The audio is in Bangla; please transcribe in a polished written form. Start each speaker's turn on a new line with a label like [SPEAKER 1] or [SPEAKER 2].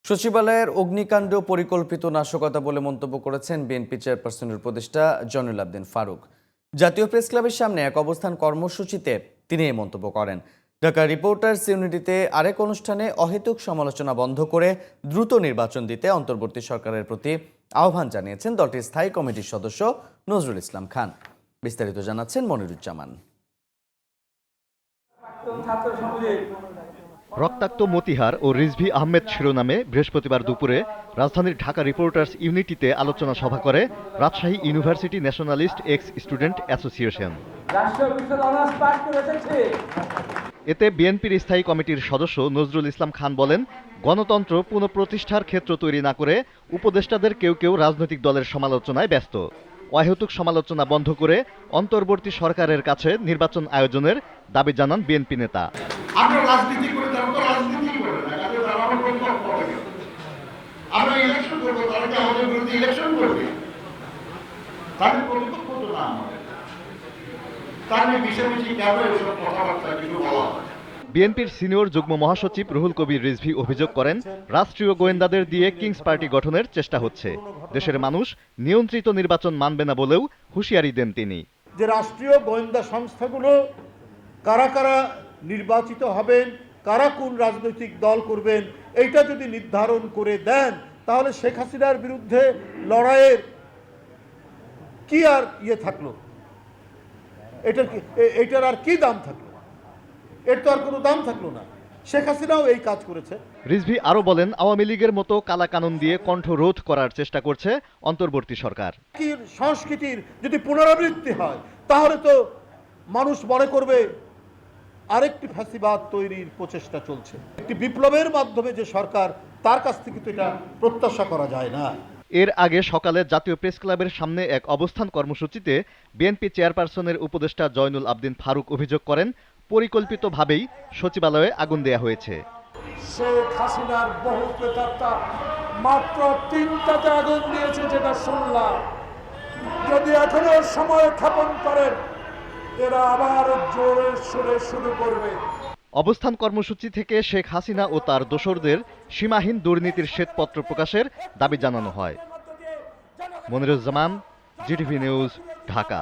[SPEAKER 1] সচিবালয়ের অগ্নিকাণ্ড পরিকল্পিত নাশকতা বলে মন্তব্য করেছেন বিএনপি চেয়ারপারসনের উপদেষ্টা জয়নুল আবদিন ফারুক। জাতীয় প্রেস ক্লাবের সামনে এক অবস্থান কর্মসূচিতে তিনি এই মন্তব্য করেন। ঢাকা রিপোর্টার্স ইউনিটিতে আরেক অনুষ্ঠানে অহেতুক সমালোচনা বন্ধ করে দ্রুত নির্বাচন দিতে অন্তর্বর্তী সরকারের প্রতি আহ্বান জানিয়েছেন দলটির স্থায়ী কমিটির সদস্য নজরুল ইসলাম খান। বিস্তারিত জানাচ্ছেন মনিরুজ্জামান।
[SPEAKER 2] রক্তাক্ত মতিহার ও রিজভী আহমেদ শিরোনামে বৃহস্পতিবার দুপুরে রাজধানীর ঢাকা রিপোর্টার্স ইউনিটিতে আলোচনা সভা করে Rajshahi university nationalist ex student association. এতে বিএনপির স্থায়ী কমিটির সদস্য নজরুল ইসলাম খান বলেন, গণতন্ত্র পুনঃপ্রতিষ্ঠার ক্ষেত্র তৈরি না করে উপদেষ্টাদের কেউ কেউ রাজনৈতিক দলের সমালোচনায় ব্যস্ত। অহেতুক সমালোচনা বন্ধ করে অন্তর্বর্তী সরকারের কাছে নির্বাচন আয়োজনের দাবি জানান বিএনপি নেতা।
[SPEAKER 3] আমরা রাজনীতি করে তারা তো রাজনীতি করে না, তারা আমার বক্তব্য হবে। আমরা ইলেকশন করবো, তারা কি আমাদের বিরুদ্ধে ইলেকশন করবে? তাদের প্রতিপক্ষ তো না আমাদের। তাদের মিশামিশি কেন এসব কথাবার্তা কিছু বলা হয়?
[SPEAKER 2] বিএনপির সিনিয়র যুগ্ম মহাসচিব রুহুল কবির রিজভী অভিযোগ করেন, রাষ্ট্রীয় গোয়েন্দাদের দিয়ে কিংস পার্টি গঠনের চেষ্টা হচ্ছে। দেশের মানুষ নিয়ন্ত্রিত নির্বাচন মানবে না বলেও হুঁশিয়ারি দেন তিনি।
[SPEAKER 4] যে রাষ্ট্রীয় গোয়েন্দা সংস্থাগুলো কারা কারা নির্বাচিত হবেন, কারা কোন রাজনৈতিক দল করবেন, এইটা যদি নির্ধারণ করে দেন তাহলে শেখ হাসিনার বিরুদ্ধে লড়াইয়ের কি আর থাকলো? এটার আর কি দাম থাকলো? এর তো আর কোনো দাম থাকলো না। শেখ হাসিনাও এই কাজ করেছে।
[SPEAKER 2] রিজভী আরো বলেন, আওয়ামী লীগের মতো কালা কানুন দিয়ে কণ্ঠ রোধ করার চেষ্টা করছে অন্তর্বর্তী সরকার।
[SPEAKER 4] সংস্কৃতির যদি পুনরাবৃত্তি হয় তাহলে তো মানুষ মনে করবে আরেকটি ফ্যাসিবাদ তৈরির প্রচেষ্টা চলছে। একটি বিপ্লবের মাধ্যমে যে সরকার, তার কাছ থেকে তো এটা প্রত্যাশা করা যায় না।
[SPEAKER 2] এর আগে সকালে জাতীয় প্রেস ক্লাবের সামনে এক অবস্থান কর্মসূচিতে বিএনপি চেয়ারপারসনের উপদেষ্টা জয়নুল আবদিন ফারুক অভিযোগ করেন, পরিকল্পিতভাবেই সচিবালয়ে আগুন দেয়া হয়েছে।
[SPEAKER 5] শেখ হাসিনার বহু প্রেতাত্মা মাত্র 3টাতে আগুন দিয়েছে, যেটা শুনলাম। যদি এখনো সময় ক্ষেপণ করেন, এরা আবার জোরে সোরে শুরু করবে।
[SPEAKER 2] অবস্থান কর্মসূচি থেকে শেখ হাসিনা ও তার দোসরদের সীমাহীন দুর্নীতির শ্বেতপত্র প্রকাশের দাবি জানানো হয়। Moniruzzaman, GTV news, Dhaka.